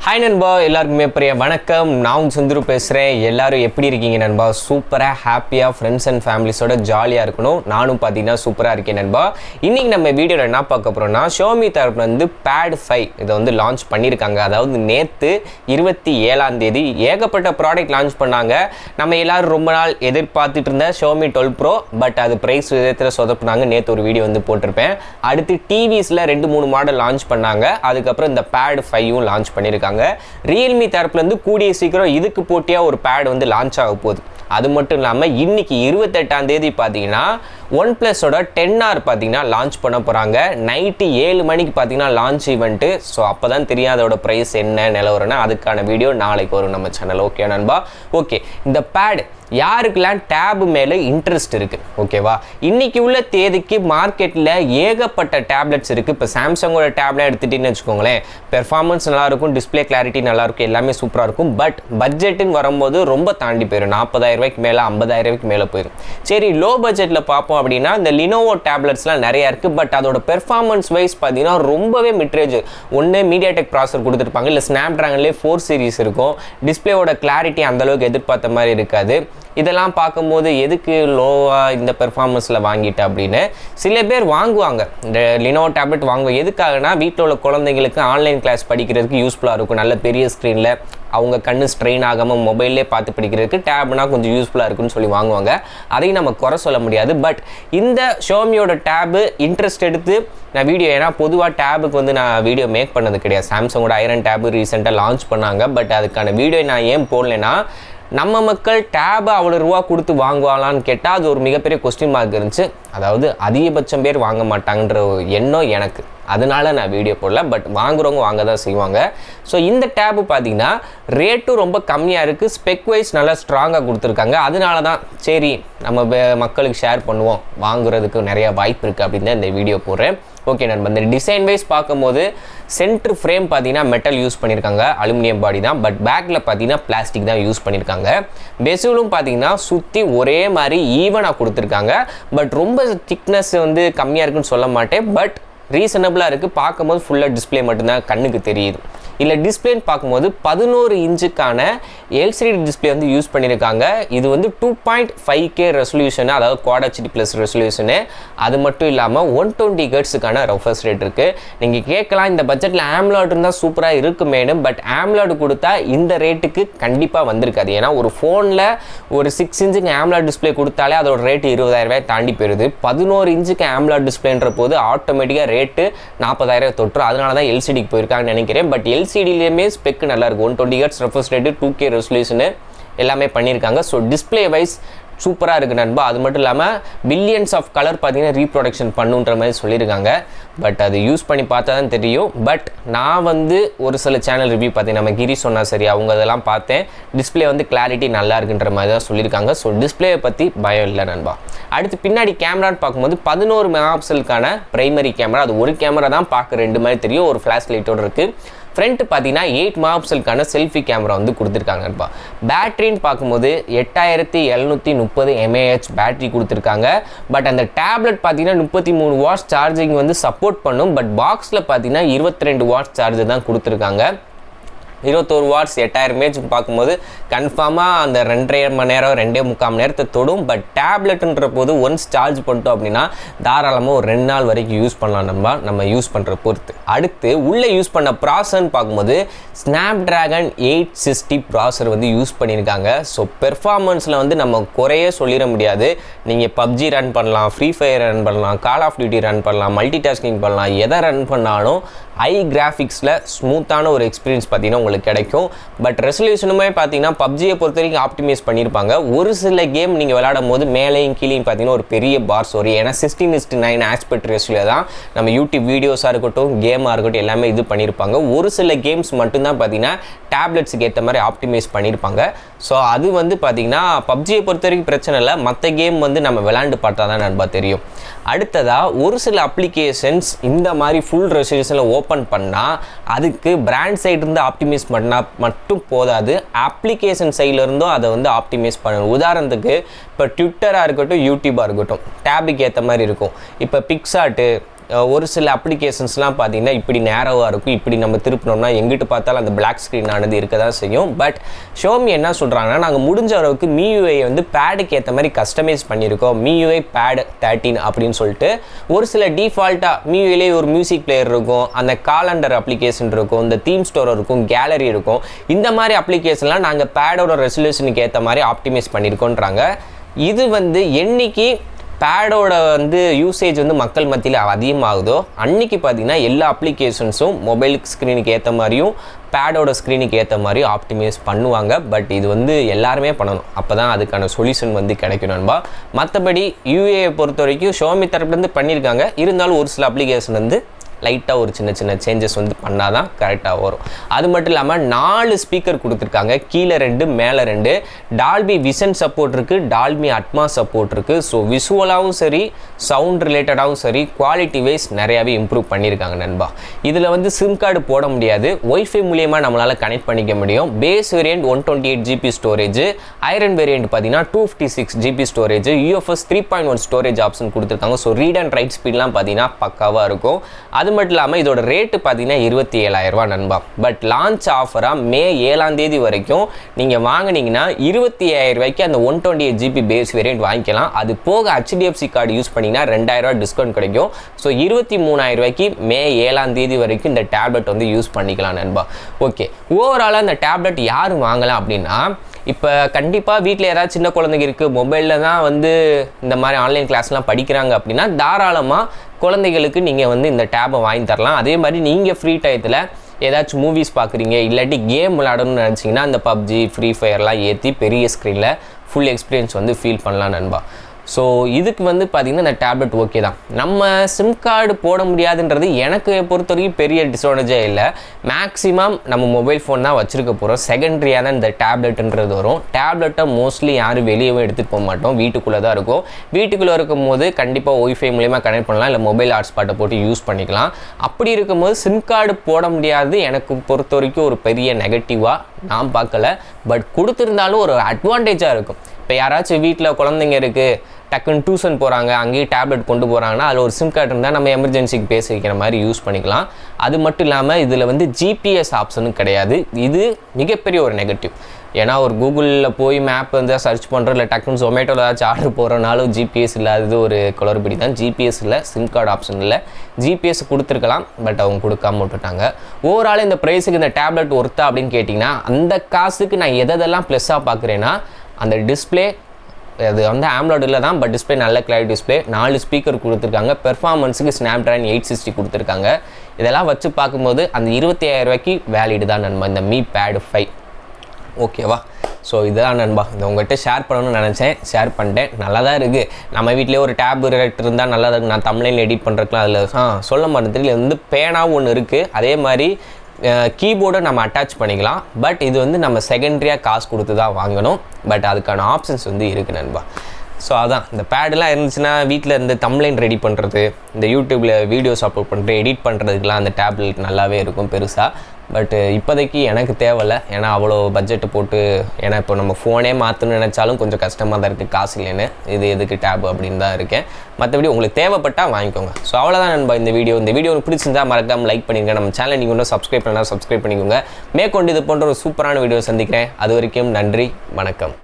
Hi நண்பா எல்லாருக்குமே பெரிய வணக்கம் நான் சந்துரு பேசுகிறேன் எல்லாரும் எப்படி இருக்கீங்க நண்பா சூப்பராக ஹாப்பியாக ஃப்ரெண்ட்ஸ் அண்ட் ஃபேமிலிஸோட ஜாலியாக இருக்கணும் நானும் பார்த்தீங்கன்னா சூப்பராக இருக்கேன் நண்பா இன்றைக்கி நம்ம வீடியோவில் என்ன பார்க்க போகிறோம்னா Xiaomi தரப்புல வந்து Pad 5 இதை வந்து லான்ச் பண்ணியிருக்காங்க அதாவது நேற்று 27ஆம் தேதி ஏகப்பட்ட ப்ராடக்ட் லான்ச் பண்ணாங்க நம்ம எல்லாரும் ரொம்ப நாள் எதிர்பார்த்துட்டு இருந்த Xiaomi 12 Pro பட் அது ப்ரைஸ் விதத்தில் சொதப்புனாங்க நேற்று ஒரு வீடியோ வந்து போட்டிருப்பேன் அடுத்து டிவிஸில் 2-3 மாடல் லான்ச் பண்ணாங்க அதுக்கப்புறம் இந்த Pad 5யும் லான்ச் பண்ணியிருக்காங்க Realme தரப்புல இருந்து கூடிய சீக்கிரம் இதுக்கு போட்டியா ஒரு பேட் வந்து லான்ச் ஆக போகுது அது மட்டும் இல்லாம இன்னைக்கு 28ஆம் தேதி பாத்தீங்கன்னா OnePlus ஓட 10R பாத்தீங்கன்னா லான்ச் பண்ண போறாங்க நைட் 7 மணிக்கு பாத்தீங்கன்னா லான்ச் ஈவென்ட் சோ அப்பதான் தெரியும் அதோட பிரைஸ் என்ன நிலவரம்னா அதுக்கான வீடியோ நாளைக்கு வரும் நம்ம சேனல் ஓகே நண்பா ஓகே இந்த பேட் யாருக்கெல்லாம் டேப் மேலே இன்ட்ரெஸ்ட் இருக்குது ஓகேவா இன்றைக்கி உள்ள தேதிக்கு மார்க்கெட்டில் ஏகப்பட்ட டேப்லெட்ஸ் இருக்குது இப்போ சாம்சங்கோட டேப்லாம் எடுத்துகிட்டின்னு வச்சுக்கோங்களேன் பெர்ஃபார்மன்ஸ் நல்லாயிருக்கும் டிஸ்பிளே கிளாரிட்டி நல்லாயிருக்கும் எல்லாமே சூப்பராக இருக்கும் பட் பட்ஜெட்டுன்னு வரும்போது ரொம்ப தாண்டி போயிடும் 40,000 ரூபாய்க்கு மேலே 50,000 ரூபாய்க்கு மேலே போயிடும் சரி லோ பட்ஜெட்டில் பார்ப்போம் அப்படின்னா இந்த லினோவோ டேப்லெட்ஸ்லாம் நிறையா இருக்குது பட் அதோட பெர்ஃபார்மன்ஸ் வைஸ் பார்த்தீங்கன்னா ரொம்பவே மிட்ரேஜ் ஒன்று மீடியாடெக் ப்ராசர் கொடுத்துருப்பாங்க இல்லை ஸ்னாப்ட்ராகன்லேயே 4 சீரிஸ் இருக்கும் டிஸ்பிளேவோட கிளாரிட்டி அந்தளவுக்கு எதிர்பார்த்த மாதிரி இருக்காது இதெல்லாம் பார்க்கும்போது எதுக்கு லோவாக இந்த பெர்ஃபார்மன்ஸில் வாங்கிட்டு அப்படின்னு சில பேர் வாங்குவாங்க இந்த லினோவோ டேப்லெட் வாங்குவோம் எதுக்காகனா வீட்டில் உள்ள குழந்தைங்களுக்கு ஆன்லைன் கிளாஸ் படிக்கிறதுக்கு யூஸ்ஃபுல்லாக இருக்கும் நல்ல பெரிய ஸ்க்ரீனில் அவங்க கண்ணு ஸ்ட்ரெயின் ஆகாமல் மொபைல்லே பார்த்து படிக்கிறதுக்கு டேப்னா கொஞ்சம் யூஸ்ஃபுல்லாக இருக்குன்னு சொல்லி வாங்குவாங்க அதையும் நம்ம குறை சொல்ல முடியாது பட் இந்த ஷோமியோட டேபு இன்ட்ரெஸ்ட் எடுத்து நான் வீடியோ ஏன்னா பொதுவாக டேபுக்கு வந்து நான் வீடியோ மேக் பண்ணது கிடையாது சாம்சங்கோட ஐரன் டேபு ரீசெண்டாக லான்ச் பண்ணாங்க பட் அதுக்கான வீடியோ நான் ஏன் போடலைன்னா நம்ம மக்கள் டேபை அவ்வளோ ரூபா கொடுத்து வாங்குவாங்களான்னு கேட்டால் அது ஒரு மிகப்பெரிய கொஸ்டின் மார்க் இருந்துச்சு அதாவது அதிகபட்சம் பேர் வாங்க மாட்டாங்கன்ற எண்ணம் எனக்கு அதனால நான் வீடியோ போடல பட் வாங்குறவங்க வாங்க தான் செய்வாங்க ஸோ இந்த டேபு பார்த்தீங்கன்னா ரேட்டும் ரொம்ப கம்மியாக இருக்குது ஸ்பெக் வைஸ் நல்லா ஸ்ட்ராங்காக கொடுத்துருக்காங்க அதனால தான் சரி நம்ம மக்களுக்கு ஷேர் பண்ணுவோம் வாங்குறதுக்கு நிறையா வாய்ப்பு இருக்குது அப்படின்னு தான் இந்த வீடியோ போடுறேன் ஓகே நண்பா இந்த டிசைன் வைஸ் பார்க்கும்போது சென்டர் ஃப்ரேம் பார்த்தீங்கன்னா மெட்டல் யூஸ் பண்ணியிருக்காங்க அலுமினியம் பாடி தான் பட் பேக்கில் பார்த்தீங்கன்னா பிளாஸ்டிக் தான் யூஸ் பண்ணியிருக்காங்க பெசிலும் பார்த்தீங்கன்னா சுற்றி ஒரே மாதிரி ஈவனாக கொடுத்துருக்காங்க பட் ரொம்ப திக்னஸ் வந்து கம்மியாக இருக்குன்னு சொல்ல மாட்டேன் பட் ரீசனபிளாக இருக்குது பார்க்கும்போது ஃபுல்லாக டிஸ்பிளே மட்டும்தான் கண்ணுக்கு தெரியுது இல்லை டிஸ்பிளேன்னு பார்க்கும்போது 11 இன்ச்சுக்கான எல்சிடி டிஸ்பிளே வந்து யூஸ் பண்ணியிருக்காங்க இது வந்து 2.5K ரெசல்யூஷனு அதாவது குவாட் ஹெச்டி ப்ளஸ் ரெசல்யூஷனு அது மட்டும் இல்லாமல் 120 ஹெர்ட்ஸுக்கான ரெஃப்ரெஷ் ரேட் இருக்குது நீங்கள் கேட்கலாம் இந்த பட்ஜெட்டில் ஆம்லாய்டு இருந்தால் சூப்பராக இருக்குமேனு பட் ஆம்லாய்டு கொடுத்தா இந்த ரேட்டுக்கு கண்டிப்பாக வந்திருக்காது ஏன்னா ஒரு ஃபோனில் ஒரு 6 இன்ச்சுக்கு ஆம்லாய்டு டிஸ்பிளே கொடுத்தாலே அதோட ரேட்டு 20,000 ரூபாய் தாண்டி போயிடுது 11 இன்ச்சுக்கு ஆம்லாய்டு டிஸ்பிளேன்ற போது ஆட்டோமேட்டிக்காக ரேட்டு 40,000 தொற்று அதனால தான் எல்சிடிக்கு போயிருக்காங்கன்னு நினைக்கிறேன் பட் எல்சிடிலேயுமே ஸ்பெக் நல்லா இருக்கும் 120 hertz refresh rate 2K resolution எல்லாமே பண்ணியிருக்காங்க ஸோ டிஸ்பிளே வைஸ் சூப்பராக இருக்குது நண்பா அது மட்டும் இல்லாமல் பில்லியன்ஸ் ஆஃப் கலர் பார்த்தீங்கன்னா ரீப்ரொடக்ஷன் பண்ணுன்ற மாதிரி சொல்லியிருக்காங்க பட் அது யூஸ் பண்ணி பார்த்தா தான் தெரியும் பட் நான் வந்து ஒரு சில சேனல் ரிவ்யூ பார்த்தேன் நம்ம கிரி சொன்னால் சரி அவங்க அதெல்லாம் பார்த்தேன் டிஸ்பிளே வந்து கிளாரிட்டி நல்லா இருக்குன்ற மாதிரி தான் சொல்லியிருக்காங்க ஸோ டிஸ்பிளேயை பற்றி பயம் இல்லை நண்பா அடுத்து பின்னாடி கேமரான்னு பார்க்கும்போது 11 மெகாபிக்சலுக்கான பிரைமரி கேமரா அது ஒரு கேமரா தான் பார்க்க 2 மாதிரி தெரியும் ஒரு ஃப்ளாஷ் லைட்டோடு இருக்குது ஃப்ரண்ட் பார்த்தீங்கன்னா 8 மெகாபிக்சலுக்கான செல்ஃபி கேமரா வந்து கொடுத்துருக்காங்கப்பா பேட்டரின்னு பார்க்கும்போது 8730 mAh பேட்டரி கொடுத்துருக்காங்க பட் அந்த டேப்லெட் பார்த்தீங்கன்னா 33 வாட்ஸ் சார்ஜிங் வந்து சப்போர்ட் பண்ணும் பட் பாக்ஸில் பார்த்தீங்கன்னா 22 வாட்ஸ் சார்ஜர் தான் கொடுத்துருக்காங்க 21 வாட்ஸ் 8000 mAh பார்க்கும்போது கன்ஃபார்மாக அந்த 2.5 மணி நேரம் 2.25 மணி நேரத்தை தொடும் பட் டேப்லெட்டுன்ற போது ஒன்ஸ் சார்ஜ் பண்ணிட்டோம் அப்படின்னா தாராளமாக ஒரு 2 நாள் வரைக்கும் யூஸ் பண்ணலாம் நம்ம யூஸ் பண்ணுற பொறுத்து அடுத்து உள்ளே யூஸ் பண்ண ப்ராசர்னு பார்க்கும்போது Snapdragon 860 ப்ராசர் வந்து யூஸ் பண்ணியிருக்காங்க ஸோ பெர்ஃபார்மன்ஸில் வந்து நம்ம குறையே சொல்லிட முடியாது நீங்கள் PUBG ரன் பண்ணலாம் ஃப்ரீ ஃபயர் ரன் பண்ணலாம் கால் ஆஃப் டியூட்டி ரன் பண்ணலாம் மல்டி டாஸ்கிங் பண்ணலாம் எதை ரன் பண்ணாலும் ஹை கிராஃபிக்ஸில் ஸ்மூத்தான ஒரு எக்ஸ்பீரியன்ஸ் பார்த்தீங்கன்னா உங்களுக்கு கிடைக்கும் பட் ரெசல்யூஷனுமே பார்த்தீங்கன்னா பப்ஜியை பொறுத்த வரைக்கும் ஆப்டிமைஸ் பண்ணியிருப்பாங்க ஒரு சில கேம் நீங்கள் விளையாடும் போது மேலேயும் கீழேயும் பார்த்தீங்கன்னா ஒரு பெரிய பார்ஸ் வரும் ஏன்னா 16:9 ஆஸ்பெக்ட் ரேஷியோவில் தான் நம்ம யூடியூப் வீடியோஸாக இருக்கட்டும் கேமாக இருக்கட்டும் எல்லாமே இது பண்ணியிருப்பாங்க ஒரு சில கேம்ஸ் மட்டும்தான் பார்த்தீங்கன்னா டேப்லெட்ஸுக்கு ஏற்ற மாதிரி ஆப்டிமைஸ் பண்ணியிருப்பாங்க ஸோ அது வந்து பார்த்தீங்கன்னா பப்ஜியை பொறுத்த வரைக்கும் பிரச்சனை இல்லை மற்ற கேம் வந்து நம்ம விளையாண்டு பார்த்தா தான் நண்பா தெரியும் அடுத்ததாக ஒரு சில அப்ளிகேஷன்ஸ் இந்த மாதிரி ஃபுல் ரெசல்யூஷனில் ஓப்பன் பண்ணால் அதுக்கு பிராண்ட் சைட்லேருந்து ஆப்டிமைஸ் பண்ணால் மட்டும் போதாது அப்ளிகேஷன் சைட்லேருந்தும் அதை வந்து ஆப்டிமைஸ் பண்ணணும் உதாரணத்துக்கு இப்போ ட்விட்டராக இருக்கட்டும் யூடியூபாக இருக்கட்டும் டேபுக்கு ஏற்ற மாதிரி இருக்கும் இப்போ பிக்சார்ட்டு ஒரு சில அப்ளிகேஷன்ஸ்லாம் பார்த்தீங்கன்னா இப்படி நேரோவாக இருக்கும், இப்படி நம்ம திருப்பினோம்னா எங்கிட்டு பார்த்தாலும் அந்த பிளாக் ஸ்க்ரீன் ஆனது இருக்க தான் செய்யும். பட் ஷியோமி என்ன சொல்கிறாங்கன்னா, நாங்கள் முடிஞ்ச அளவுக்கு MIUI வந்து பேடுக்கு ஏற்ற மாதிரி கஸ்டமைஸ் பண்ணியிருக்கோம், MIUI Pad 13 அப்படின்னு சொல்லிட்டு. ஒரு சில டிஃபால்ட்டாக MIUIலே ஒரு மியூசிக் பிளேயர் இருக்கும், அந்த காலண்டர் அப்ளிகேஷன் இருக்கும், இந்த தீம் ஸ்டோர் இருக்கும், கேலரி இருக்கும். இந்த மாதிரி அப்ளிகேஷன்லாம் நாங்கள் பேடோட ரெசல்யூஷனுக்கு ஏற்ற மாதிரி ஆப்டிமைஸ் பண்ணியிருக்கோன்றாங்க. இது வந்து என்னைக்கு பேடோட வந்து யூசேஜ் வந்து மக்கள் மத்தியில் அதிகமாகுதோ அன்றைக்கி பார்த்திங்கன்னா எல்லா அப்ளிகேஷன்ஸும் மொபைல் ஸ்க்ரீனுக்கு ஏற்ற மாதிரியும் பேடோட ஸ்க்ரீனுக்கு ஏற்ற மாதிரியும் ஆப்டிமைஸ் பண்ணுவாங்க. பட் இது வந்து எல்லாருமே பண்ணணும், அப்போ தான் அதுக்கான சொல்யூஷன் வந்து கிடைக்கும் நண்பா. மற்றபடி யூஏ பொறுத்த வரைக்கும் ஷியோமி தரப்புலேருந்து பண்ணியிருக்காங்க. இருந்தாலும் ஒரு சில அப்ளிகேஷன் வந்து லைட்டாக ஒரு சின்ன சின்ன சேஞ்சஸ் வந்து பண்ணால் தான் கரெக்டாக வரும். அது மட்டும் இல்லாமல் 4 ஸ்பீக்கர் கொடுத்துருக்காங்க, கீழே 2 மேலே 2. டால்பி விஷன் சப்போர்ட் இருக்குது, டால்பி அட்மாஸ் சப்போர்ட் இருக்குது. ஸோ விசுவலாகவும் சரி, சவுண்ட் ரிலேட்டடாகவும் சரி, குவாலிட்டி வைஸ் நிறையாவே இம்ப்ரூவ் பண்ணியிருக்காங்க நண்பா. இதில் வந்து சிம் கார்டு போட முடியாது, ஒய்ஃபை மூலியமாக நம்மளால் கனெக்ட் பண்ணிக்க முடியும். பேஸ் வேரியண்ட் 128 GB ஸ்டோரேஜ், ஐரன் வேரியண்ட் பார்த்தீங்கன்னா 256 GB storage, UFS 3.1 storage option கொடுத்துருக்காங்க. ஸோ ரீட் அண்ட் ரைட் ஸ்பீட்லாம் பார்த்தீங்கன்னா பக்காவாக இருக்கும். அது மட்டும் இல்லாமல் இதோட ரேட்டு பார்த்தீங்கன்னா 27,000 ரூபா நண்பா. பட் லான்ச் ஆஃபராக மே 7ஆம் தேதி வரைக்கும் நீங்கள் வாங்கினீங்கன்னா 25,000 ரூபாய்க்கு அந்த 128 GB பேஸ் வேரியண்ட் வாங்கிக்கலாம். அது போக HDFC கார்டு யூஸ் பண்ணிங்கன்னா 2,000 ரூபா டிஸ்கவுண்ட் கிடைக்கும். ஸோ 23,000 ரூபாய்க்கு மே 7ஆம் தேதி வரைக்கும் இந்த டேப்லெட் வந்து யூஸ் பண்ணிக்கலாம் நண்பா. ஓகே, ஓவராலாக இந்த டேப்லெட் யார் வாங்கலாம் அப்படின்னா, இப்போ கண்டிப்பாக வீட்டில் ஏதாவது சின்ன குழந்தைங்க இருக்குது, மொபைலில் தான் வந்து இந்த மாதிரி ஆன்லைன் கிளாஸ்லாம் படிக்கிறாங்க அப்படின்னா தாராளமாக குழந்தைகளுக்கு நீங்கள் வந்து இந்த டேபை வாங்கி தரலாம். அதே மாதிரி நீங்கள் ஃப்ரீ டயத்தில் ஏதாச்சும் மூவிஸ் பார்க்குறீங்க, இல்லாட்டி கேம் விளாடணும்னு நினச்சிங்கன்னா அந்த PUBG, ஃப்ரீ ஃபயர்லாம் ஏற்றி பெரிய ஸ்க்ரீனில் ஃபுல் எக்ஸ்பீரியன்ஸ் வந்து ஃபீல் பண்ணலாம் நண்பா. ஸோ இதுக்கு வந்து பார்த்திங்கன்னா இந்த டேப்லெட் ஓகே தான். நம்ம சிம் கார்டு போட முடியாதுன்றது எனக்கு பொறுத்த வரைக்கும் பெரிய டிஸ்அட்வான்டேஜே இல்லை. மேக்ஸிமம் நம்ம மொபைல் ஃபோன் தான் வச்சுருக்க போகிறோம், செகண்ட்ரியாக தான் இந்த டேப்லெட்டுன்றது வரும். டேப்லெட்டை மோஸ்ட்லி யாரும் வெளியவே எடுத்துகிட்டு போக மாட்டோம், வீட்டுக்குள்ளே தான் இருக்கும். வீட்டுக்குள்ளே இருக்கும் போது கண்டிப்பாக ஒய்ஃபை மூலிமா கனெக்ட் பண்ணலாம், இல்லை மொபைல் ஹாட்ஸ்பாட்டை போட்டு யூஸ் பண்ணிக்கலாம். அப்படி இருக்கும்போது சிம் கார்டு போட முடியாது எனக்கு பொறுத்த வரைக்கும் ஒரு பெரிய நெகட்டிவாக நான் பார்க்கல. பட் கொடுத்துருந்தாலும் ஒரு அட்வான்டேஜாக இருக்கும். இப்போ யாராச்சும் வீட்டில் குழந்தைங்க இருக்குது, டக்குன்னு டியூஷன் போகிறாங்க, அங்கேயே டேப்லெட் கொண்டு போகிறாங்கன்னா அதில் ஒரு சிம் கார்டு இருந்தால் நம்ம எமர்ஜென்சிக்கு பேச வைக்கிற மாதிரி யூஸ் பண்ணிக்கலாம். அது மட்டும் இல்லாமல் இதில் வந்து GPS ஆப்ஷனும் கிடையாது. இது மிகப்பெரிய ஒரு நெகட்டிவ். ஏன்னா ஒரு கூகுளில் போய் மேப் வந்து சர்ச் பண்ணுறோம், இல்லை டக்குன்னு ஜொமேட்டோவில் ஏதாச்சும் ஆர்டர் போகிறனாலும் GPS இல்லாதது ஒரு குளறுபடி தான். GPS இல்லை, சிம் கார்டு ஆப்ஷன் இல்லை. GPS கொடுத்துருக்கலாம், பட் அவங்க கொடுக்காம விட்டுட்டாங்க. ஓவரால் இந்த ப்ரைஸுக்கு இந்த டேப்லெட் ஒர்த்தா அப்படின்னு கேட்டிங்கன்னா, அந்த காசுக்கு நான் எதெல்லாம் ப்ளஸ்ஸாக பார்க்குறேன்னா, அந்த டிஸ்பிளே அது வந்து AMOLED இல்லை தான், பட் டிஸ்பிளே நல்ல கிளாரிட்டி டிஸ்பிளே, 4 ஸ்பீக்கர் கொடுத்துருக்காங்க, பெர்ஃபார்மன்ஸுக்கு Snapdragon 860 கொடுத்துருக்காங்க. இதெல்லாம் வச்சு பார்க்கும்போது அந்த 25,000 ரூபாய்க்கு வேலிடு தான் நண்பா இந்த Mi Pad 5. ஓகேவா? ஸோ இதுதான் நண்பா, இதை உங்கள்கிட்ட ஷேர் பண்ணணும்னு நினச்சேன், ஷேர் பண்ணிட்டேன். நல்லா தான் இருக்குது. நம்ம வீட்டிலே ஒரு டேப் இருந்தால் நல்லா தான் இருக்குது. நான் தமிழில் எடிட் பண்ணுறதுக்குலாம் அதில் சொல்ல மாட்டேன். இதில் வந்து பேனாவும் ஒன்று இருக்குது, அதே மாதிரி கீபோர்டை நம்ம அட்டாச் பண்ணிக்கலாம். பட் இது வந்து நம்ம செகண்ட்ரியாக காசு கொடுத்து தான் வாங்கணும். பட் அதுக்கான ஆப்ஷன்ஸ் வந்து இருக்குது நண்பா. ஸோ அதான், இந்த பேடெலாம் இருந்துச்சுன்னா வீட்டில் இருந்து தம்ப்லைன் ரெடி பண்ணுறது, இந்த யூடியூப்பில் வீடியோஸ் அப்லோட் பண்ணுறது, எடிட் பண்ணுறதுக்கெலாம் அந்த டேப்லெட் நல்லாவே இருக்கும் பெருசாக. பட் இப்போதைக்கு எனக்கு தேவையில்லை, ஏன்னா அவ்வளோ பட்ஜெட்டு போட்டு, ஏன்னா இப்போ நம்ம ஃபோனே மாற்றணும்னு நினச்சாலும் கொஞ்சம் கஷ்டமாக தான் இருக்குது, காசு இல்லைன்னு. இது எதுக்கு டேப் அப்படின்னு தான் இருக்கேன். மற்றபடி உங்களுக்கு தேவைப்பட்டால் வாங்கிக்கோங்க. ஸோ அவ்வளோதான் நண்பா இந்த வீடியோ. இந்த வீடியோ உங்களுக்கு பிடிச்சிருந்தா மறக்காமல் லைக் பண்ணிடுங்க. நம்ம சேனல் நீங்கள் இன்னும் சப்ஸ்கிரைப் பண்ணால் சப்ஸ்கிரைப் பண்ணிக்கோங்க. மேற்கொண்டு இது போன்ற ஒரு சூப்பரான வீடியோ சந்திக்கிறேன். அது வரைக்கும் நன்றி, வணக்கம்.